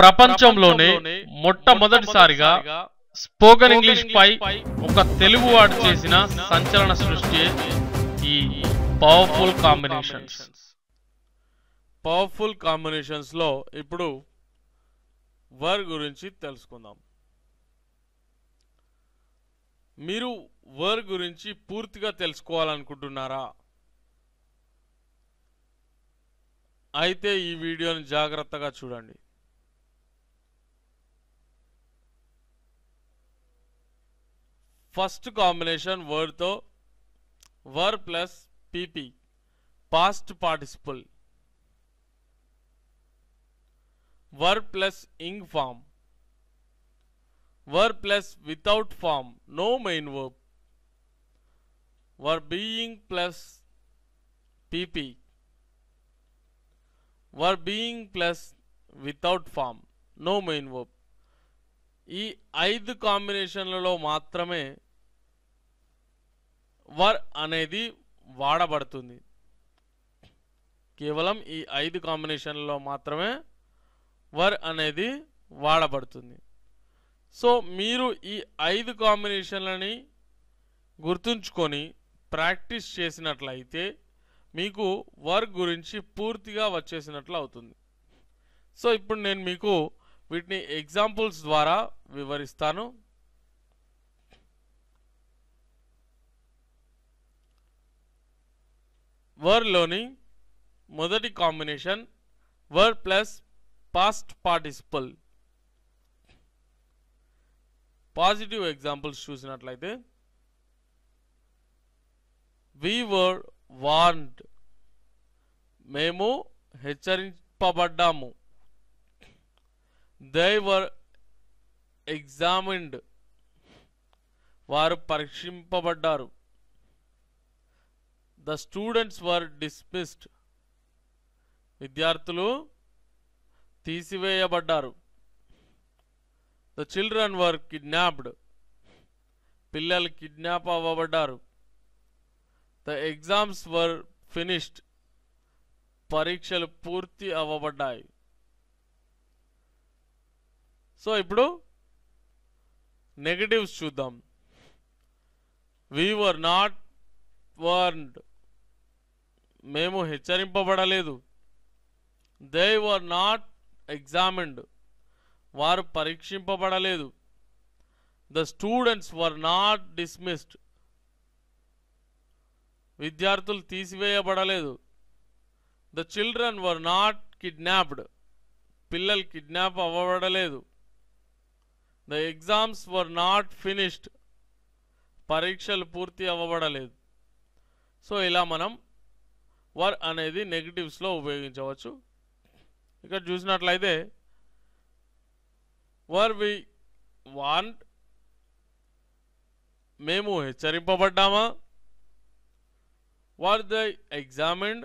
ప్రపంచంలోనే మొట్టమొదటిసారిగా spoken English పై ఒక తెలుగు వాడు చేసిన సంచలన సృష్టి ఈ పవర్ఫుల్ కాంబినేషన్స్ లో ఇప్పుడు వర్ గురించి తెలుసుకుందాం. మీరు వర్ గురించి పూర్తిగా తెలుసుకోవాలనుకుంటున్నారా? అయితే ఈ వీడియోని జాగ్రత్తగా చూడండి. ఫస్ట్ కాంబినేషన్ వర్డ్ తో were plus PP past participle, were plus ing form, were plus without form no main verb, were being plus PP, were being plus without form no main verb. ఈ 5 కాంబినేషన్లలో మాత్రమే వర్ అనేది వాడబడుతుంది. కేవలం ఈ 5 కాంబినేషన్లలో మాత్రమే వర్ అనేది వాడబడుతుంది. So మీరు ఈ 5 కాంబినేషన్లని గుర్తుంచుకొని ప్రాక్టీస్ చేసినట్లయితే మీకు వర్ గురించి పూర్తిగా వచ్చేసినట్లు అవుతుంది. సో ఇప్పుడు నేను మీకు వీటిని ఎగ్జాంపుల్స్ ద్వారా వివరిస్తాను. వర్లోని మొదటి combination were plus past participle. Positive examples చూసినట్లయితే వి వర్ వార్న్డ్, మేము హెచ్చరింపబడ్డాము. దే వర్ ఎగ్జామిన్డ్, వారు పరీక్షింపబడ్డారు. ద స్టూడెంట్స్ వర్ డిస్మిస్డ్, విద్యార్థులు తీసివేయబడ్డారు. ద చిల్డ్రన్ వర్ కిడ్నాప్డ్, పిల్లలు కిడ్నాప్ అవ్వబడ్డారు. ద ఎగ్జామ్స్ వర్ ఫినిష్డ్, పరీక్షలు పూర్తి అవ్వబడ్డాయి. సో ఇప్పుడు నెగటివ్స్ చూద్దాం. వి వర్ నాట్ వార్న్డ్, మేము హెచ్చరింపబడలేదు. దే వర్ నాట్ ఎగ్జామిన్డ్, వారు పరీక్షింపబడలేదు. The students were not dismissed, విద్యార్థులు తీసివేయబడలేదు. The children were not kidnapped, పిల్లలు కిడ్నాప్ అవ్వబడలేదు. The exams were not finished, పరీక్షలు పూర్తి అవ్వబడలేదు. సో ఇలా మనం వర్ అనేది నెగటివ్స్లో ఉపయోగించవచ్చు. ఇక్కడ చూసినట్లయితే వర్ వి వాంట్, మేము హెచ్చరింపబడ్డామా. వర్ ద ఎగ్జామిన్డ్,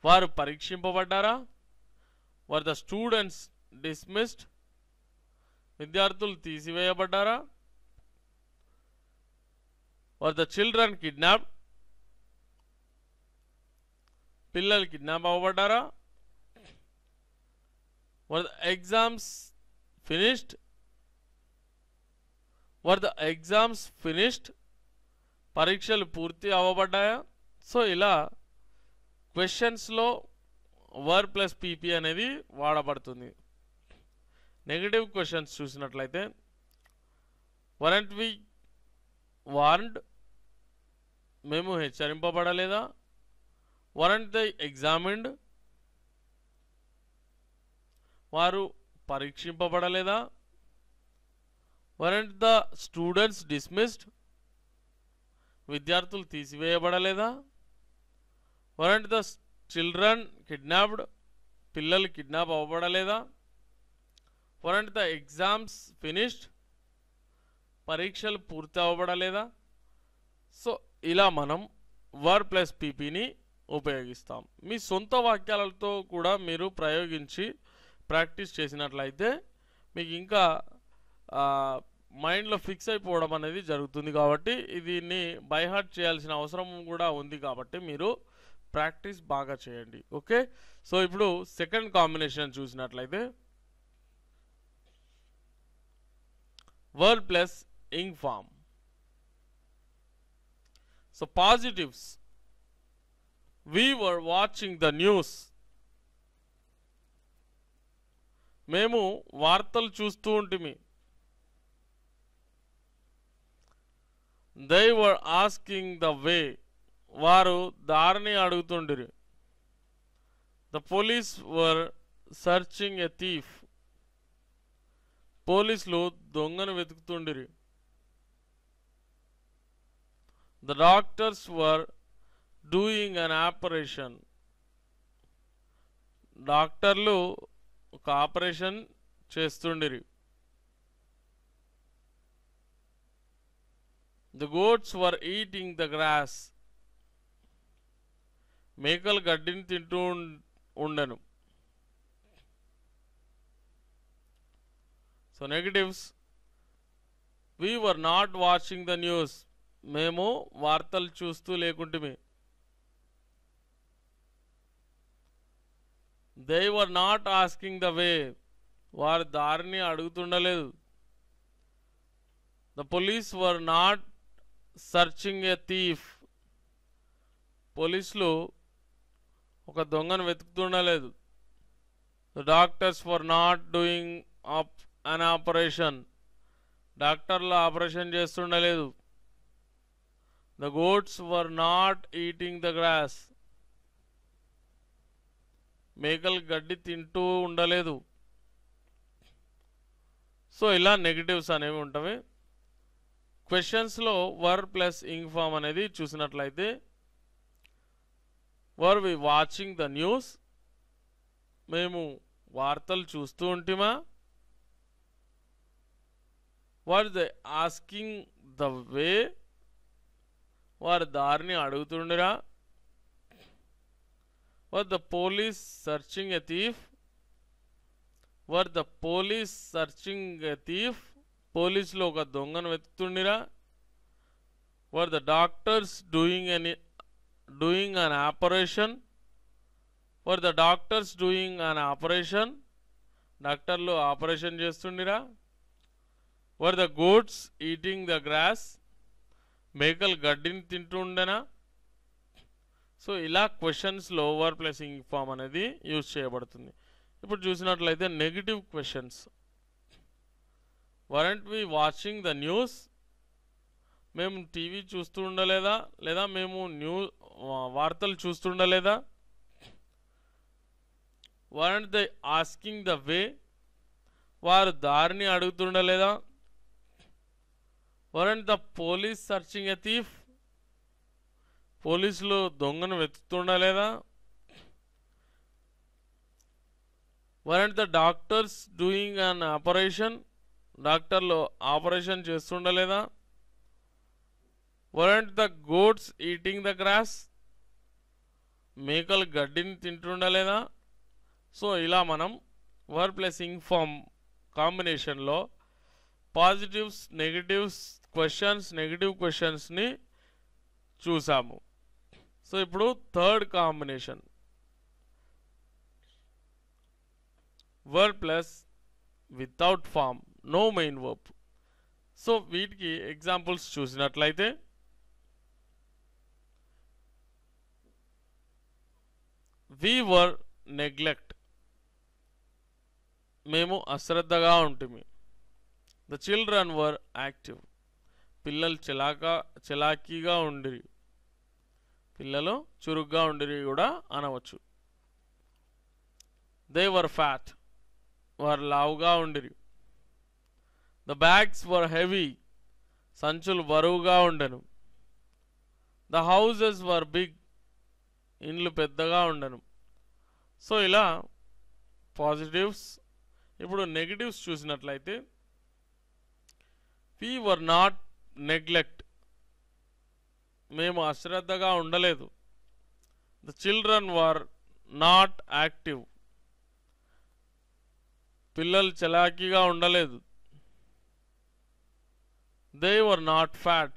వారు పరీక్షింపబడ్డారా. వర్ ద స్టూడెంట్స్ డిస్మిస్డ్, విద్యార్థులు తీసివేయబడ్డారా. వర్ ద చిల్డ్రన్ కిడ్నాప్, పిల్లలు కిడ్నాప్ అవ్వబడ్డారా. Were the exams finished, were the exams finished, పరీక్షలు పూర్తి అవ్వబడ్డాయా. సో ఇలా క్వశ్చన్స్లో వర్ ప్లస్ పీపీ అనేది వాడబడుతుంది. నెగటివ్ క్వశ్చన్స్ చూసినట్లయితే వరంట్ వి వార్న్డ్, మేము హెచ్చరింపబడలేదా. వరంట్ ద ఎగ్జామిన్డ్, వారు పరీక్షింపబడలేదా. వరంట్ ద స్టూడెంట్స్ డిస్మిస్డ్, విద్యార్థులు తీసివేయబడలేదా. వరంట్ ద చిల్డ్రన్ కిడ్నాప్డ్, పిల్లలు కిడ్నాప్ అవ్వబడలేదా. వరంట్ ద ఎగ్జామ్స్ ఫినిష్డ్, పరీక్షలు పూర్తి అవ్వబడలేదా. సో ఇలా మనం వర్ ప్లస్ పీపీని ఉపయోగిస్తాం. మీ సొంత వాక్యాలతో కూడా మీరు ప్రయోగించి ప్రాక్టీస్ చేసినట్లయితే మీకు ఇంకా మైండ్లో ఫిక్స్ అయిపోవడం అనేది జరుగుతుంది. కాబట్టి దీన్ని బైహార్ట్ చేయాల్సిన అవసరం కూడా ఉంది. కాబట్టి మీరు ప్రాక్టీస్ బాగా చేయండి. ఓకే, సో ఇప్పుడు సెకండ్ కాంబినేషన్ చూసినట్లయితే word plus ing form. So positives, we were watching the news. మేము వార్తలు చూస్తూ ఉంటిమి. they were asking the way. వారు దారిని అడుగుతుండిరి. the police were searching a thief. పోలీసులు దొంగను వెతుకుతుండిరి. the doctors were doing an operation. డాక్టర్లు ఒక operation చేస్తుండిరి. the goats were eating the grass. మేకలు గడ్డిని తింటూ ఉండెను. So negatives, we were not watching the news. మేము వార్తలు చూస్తూ లేకుంటిమి. they were not asking the way. వారు దారిని అడుగుతుండలేదు. the police were not searching a thief. పోలీసులు ఒక దొంగను వెతుకుతుండలేదు. the doctors were not doing an operation. డాక్టర్లు operation చేస్తుండలేదు. the goats were not eating the grass. మేకలు గడ్డి తింటూ ఉండలేదు. సో ఇలా నెగటివ్స్ అనేవి ఉంటాయి. క్వశ్చన్స్లో వర్ ప్లస్ ఇంగ్ ఫామ్ అనేది చూసినట్లయితే were we watching the news, మేము వార్తలు చూస్తూ ఉంటిమా. Were they asking the way, వారు దారిని అడుగుతుండిరా. Were the police searching a thief. Were the police searching a thief. పోలీసులు ఒక దొంగను వెతుకుతుండిరా. Were the doctors doing an operation. Were the doctors doing an operation. డాక్టర్లు ఆపరేషన్ చేస్తుండిరా. Were the goats eating the grass. మేకలు గడ్డిని తింటుండేనా. So ఇలా క్వశ్చన్స్లో వర్ ప్లస్ ఇంగ్ ఫామ్ అనేది యూజ్ చేయబడుతుంది. ఇప్పుడు చూసినట్లయితే negative questions. Weren't we watching the news, మేము టీవీ చూస్తూ ఉండలేదా, లేదా మేము వార్తలు చూస్తుండలేదా. Weren't they asking the way, వారు దారిని అడుగుతుండలేదా. Weren't the police searching a thief, పోలీసులు దొంగను వెతుకుతుండలేదా. Weren't the doctors doing an operation, డాక్టర్లు ఆపరేషన్ చేస్తుండలేదా. Weren't the goats eating the grass, మేకలు గడ్డిని తింటుండలేదా. సో ఇలా మనం వర్ ప్లస్ ఇంగ్ ఫామ్ కాంబినేషన్లో పాజిటివ్స్, నెగిటివ్స్, క్వశ్చన్స్, నెగిటివ్ క్వశ్చన్స్ని చూసాము. సో ఇప్పుడు third combination word plus without form, no main verb. So వీటికి ఎగ్జాంపుల్స్ చూసినట్లయితే we were neglect, మేము అశ్రద్ధగా ఉంటుంది. the children were active, పిల్లలు చలాకీగా ఉండిరి, పిల్లలు చురుగ్గా ఉండిరి కూడా అనవచ్చు. they were fat, వారు లావుగా ఉండిరి. the bags were heavy, సంచులు బరువుగా ఉండెను. the houses were big, ఇండ్లు పెద్దగా ఉండను. సో ఇలా పాజిటివ్స్. ఇప్పుడు నెగిటివ్స్ చూసినట్లయితే we were not neglect, మేము అశ్రద్ధగా ఉండలేదు. the children were not active, పిల్లలు చలాకీగా ఉండలేదు. they were not fat,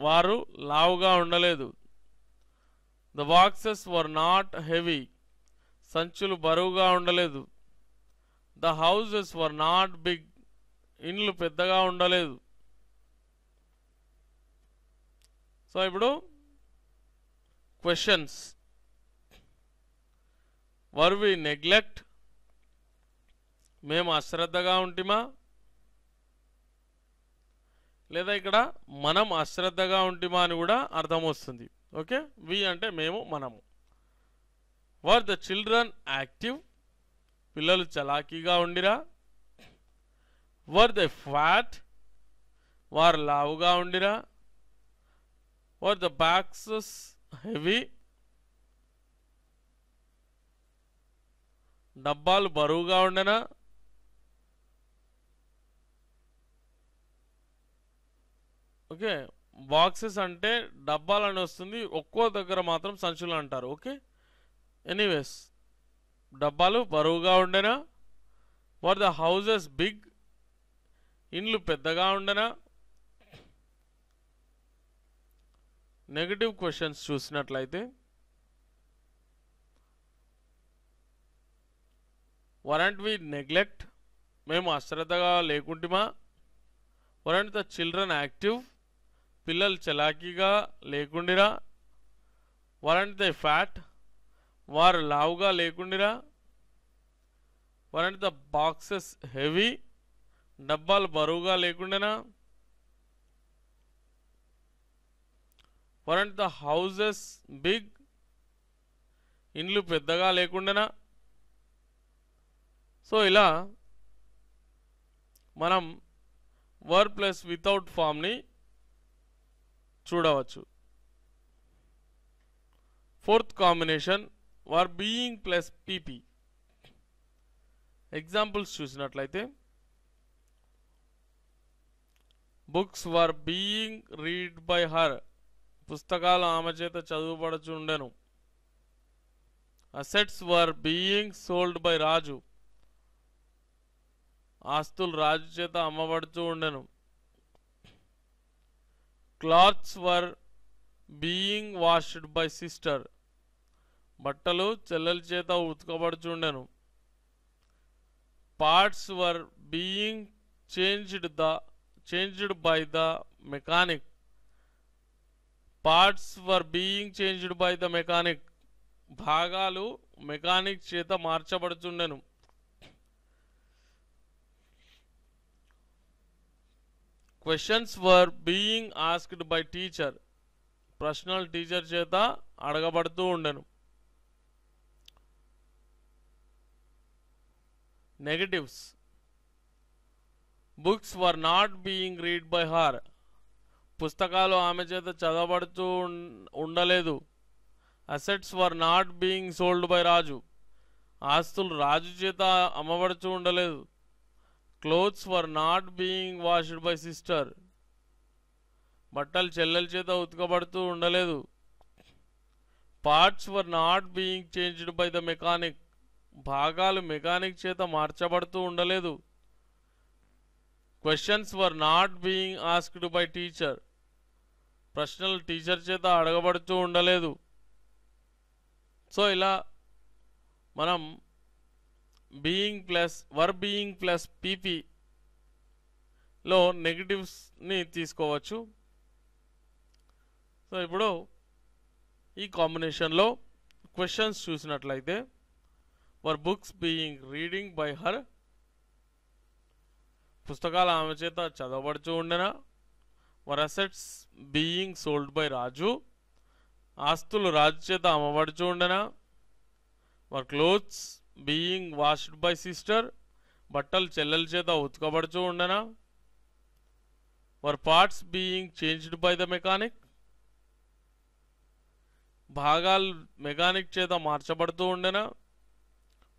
వారు లావుగా ఉండలేదు. The boxes were not heavy, సంచులు బరువుగా ఉండలేదు. The houses were not big, ఇండ్లు పెద్దగా ఉండలేదు. సో ఇప్పుడు క్వశ్చన్స్. వర్ వి నెగ్లెక్ట్, మేము అశ్రద్ధగా ఉంటిమా, లేదా ఇక్కడ మనం అశ్రద్ధగా ఉంటిమా అని కూడా అర్థం వస్తుంది. ఓకే, వి అంటే మేము, మనము. వర్ ద చిల్డ్రన్ యాక్టివ్, పిల్లలు చలాకీగా ఉండిరా. వర్ ద ఫ్యాట్, వారు లావుగా ఉండిరా. వర్ ద బాక్సెస్ హెవీ, డబ్బాలు బరువుగా ఉండెనా. ఓకే, బాక్సెస్ అంటే డబ్బాలని వస్తుంది, ఒక్కో దగ్గర మాత్రం సంచులు అంటారు. ఓకే, ఎనీవేస్ డబ్బాలు బరువుగా ఉండెనా. వర్ ద హౌసెస్ బిగ్, ఇండ్లు పెద్దగా ఉండెనా. నెగటివ్ క్వశ్చన్స్ చూసినట్లయితే వరంట్ వి నెగ్లెక్ట్, మేము అశ్రద్ధగా లేకుంటిమా. వరంట్ ద చిల్డ్రన్ యాక్టివ్, పిల్లలు చలాకీగా లేకుండిరా. వరంట్ ద ఫ్యాట్, వారు లావుగా లేకుండిరా. వరంట్ ద బాక్సెస్ హెవీ, డబ్బాలు బరువుగా లేకుండెనా. వరంట్ ద హౌసెస్ బిగ్, ఇండ్లు పెద్దగా లేకుండెనా. సో ఇలా మనం వర్ ప్లస్ వితౌట్ ఫామ్ని చూడవచ్చు. Fourth combination were being plus PP. Examples చూసినట్లయితే books were being read by her, పుస్తకాలు ఆమె చేత చదువుబడుచుండెను. Assets were being sold by Raju, ఆస్తులు రాజు చేత అమ్మబడుతూ ఉండెను. Clothes were being washed by sister, బట్టలు చెల్లెల చేత ఉతకబడుచుండెను. Parts were being changed by the mechanic, parts were being changed by the mechanic, భాగాలు మెకానిక్ చేత మార్చబడుచుండెను. Questions were being asked by teacher, ప్రశ్నలు టీచర్ చేత అడగబడుతూ ఉండెను. Negatives books were not being read by her, పుస్తకాలు ఆమె చేత చదవబడుతూ ఉండలేదు. Assets were not being sold by Raju, ఆస్తులు రాజు చేత అమ్మబడుతూ ఉండలేదు. Clothes were not being washed by sister, బట్టలు చెల్లెల చేత ఉతకబడుతూ ఉండలేదు. Parts were not being changed by the mechanic, భాగాలు మెకానిక్ చేత మార్చబడుతూ ఉండలేదు. Questions were not being asked by teacher, ప్రశ్నలు టీచర్ చేత అడగబడుతూ ఉండలేదు. సో ఇలా మనం బీయింగ్ ప్లస్ వర్ బీయింగ్ ప్లస్ పీపీలో నెగటివ్స్ని తీసుకోవచ్చు. సో ఇప్పుడు ఈ కాంబినేషన్లో క్వశ్చన్స్ చూసినట్లయితే were books being reading by her, పుస్తకాలు ఆమె చేత చదవబడుతూ ఉండెనా. Were assets being sold by Raju, ఆస్తులు రాజు చేత అమ్మబడుతూ ఉండెనా. Were clothes being washed by sister, బట్టలు చెల్లెల చేత ఉతకబడుతూ ఉండెనా. Were parts being changed by the mechanic, భాగాలు మెకానిక్ చేత మార్చబడుతూ ఉండెనా.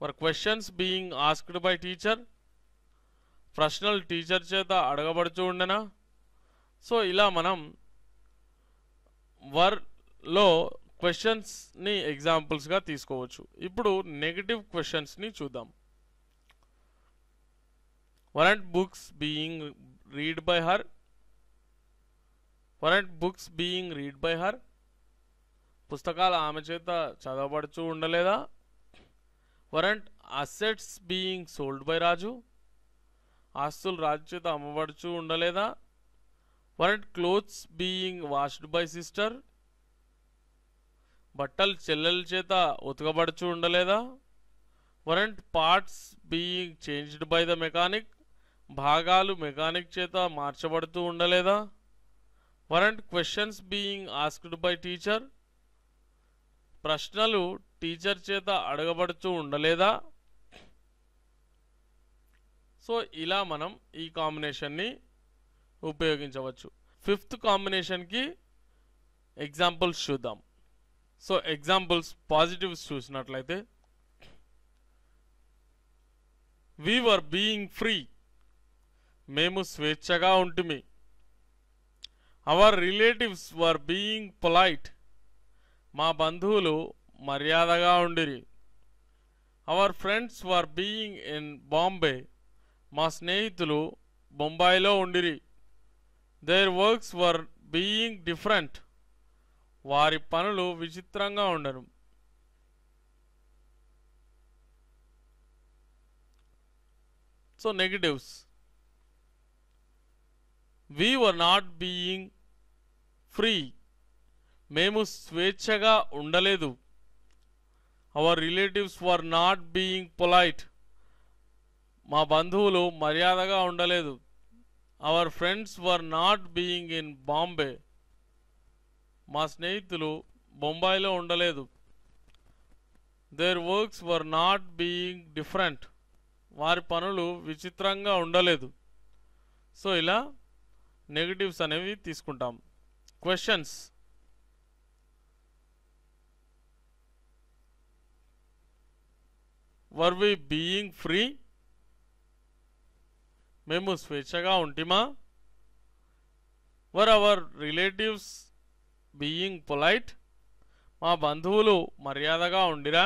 Were questions being asked by teacher, ప్రశ్నలు టీచర్ చేత అడగబడుతూ ఉండెనా. సో ఇలా మనం వర్లో క్వశ్చన్స్ని ఎగ్జాంపుల్స్గా తీసుకోవచ్చు. ఇప్పుడు నెగటివ్ క్వశ్చన్స్ని చూద్దాం. Weren't books being read by her, weren't books being read by her, పుస్తకాలు ఆమె చేత చదవబడుతూ ఉండలేదా? Weren't assets being sold by Raju, ఆస్తులు రాజు చేత అమ్మబడుతూ ఉండలేదా? Weren't clothes being washed by sister, బట్టలు చెల్లెల చేత ఉతకబడుతూ ఉండలేదా? Weren't parts being changed by the mechanic, భాగాలు మెకానిక్ చేత మార్చబడుతూ ఉండలేదా? Weren't questions being asked by teacher, ప్రశ్నలు టీచర్ చేత అడగబడుతూ ఉండలేదా? సో ఇలా మనం ఈ కాంబినేషన్ని ఉపయోగించవచ్చు. ఫిఫ్త్ కాంబినేషన్కి ఎగ్జాంపుల్స్ చూద్దాం. సో ఎగ్జాంపుల్స్ పాజిటివ్స్ చూసినట్లయితే, వి వర్ బీయింగ్ ఫ్రీ, మేము స్వేచ్ఛగా ఉంటిమి. Our relatives were being polite, మా బంధువులు మర్యాదగా ఉండిరి. Our friends were being in Bombay, మా స్నేహితులు బొంబాయిలో ఉండిరి. Their works were being different, వారి పనులు విచిత్రంగా ఉండను. So negatives, we were not being free, మేము స్వేచ్ఛగా ఉండలేదు. Our relatives were not being polite, మా బంధువులు మర్యాదగా ఉండలేదు. Our friends were not being in Bombay, మా స్నేహితులు బొంబాయిలో ఉండలేదు. Their works were not being different, వారి పనులు విచిత్రంగా ఉండలేదు. సో ఇలా నెగటివ్స్ అనేవి తీసుకుంటాం. Questions, were we being free, మేము స్వేచ్ఛగా ఉంటిమా? Were our relatives being polite, మా బంధువులు మర్యాదగా ఉండిరా?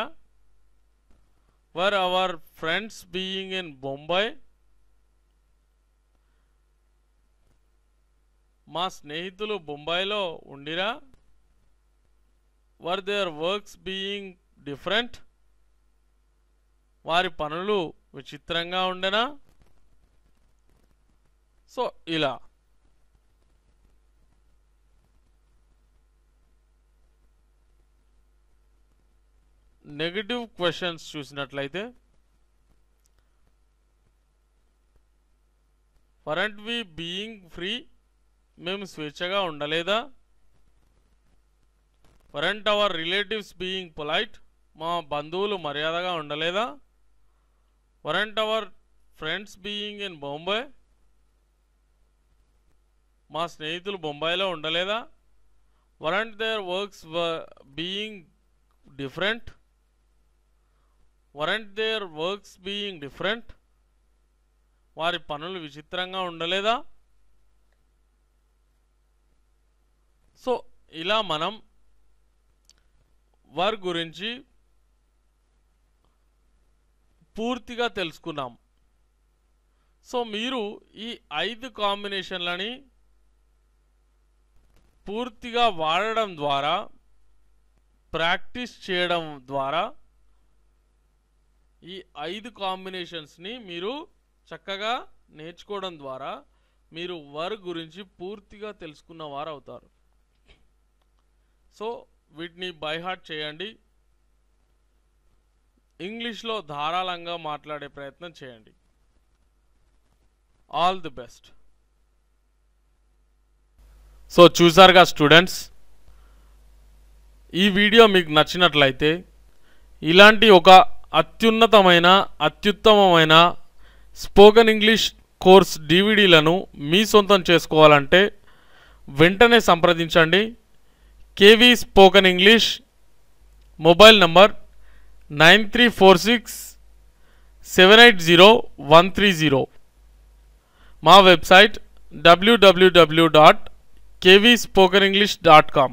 Were our friends being in Bombay, మా స్నేహితులు బొంబాయిలో ఉండిరా? Were their works being different, వారి పనులు విచిత్రంగా ఉండెనా? సో ఇలా నెగటివ్ క్వశ్చన్స్ చూసినట్లయితే, వరంట్ వి బీయింగ్ ఫ్రీ, మేము స్వేచ్ఛగా ఉండలేదా? Weren't our relatives being polite, మా బంధువులు మర్యాదగా ఉండలేదా? Weren't our friends being in Bombay, మా స్నేహితులు బొంబాయిలో ఉండలేదా? Weren't their works being different, weren't their works being different, వారి పనులు విచిత్రంగా ఉండలేదా? సో ఇలా మనం వర్ గురించి పూర్తిగా తెలుసుకున్నాం. సో మీరు ఈ 5 కాంబినేషన్లని పూర్తిగా వాడడం ద్వారా, ప్రాక్టీస్ చేయడం ద్వారా ఈ 5 కాంబినేషన్స్ని మీరు చక్కగా నేర్చుకోవడం ద్వారా మీరు వర్ గురించి పూర్తిగా తెలుసుకున్న వారు అవుతారు. సో వీటిని బై హార్ట్ చేయండి, ఇంగ్లీష్లో ధారాళంగా మాట్లాడే ప్రయత్నం చేయండి. All the best. సో చూసారుగా స్టూడెంట్స్, ఈ వీడియో మీకు నచ్చినట్లయితే ఇలాంటి ఒక అత్యుత్తమమైన స్పోకెన్ ఇంగ్లీష్ కోర్స్ డివిడీలను మీ సొంతం చేసుకోవాలంటే వెంటనే సంప్రదించండి. KV spoken English, mobile number 9346780130. మా వెబ్సైట్ www.kvspokenenglish.com.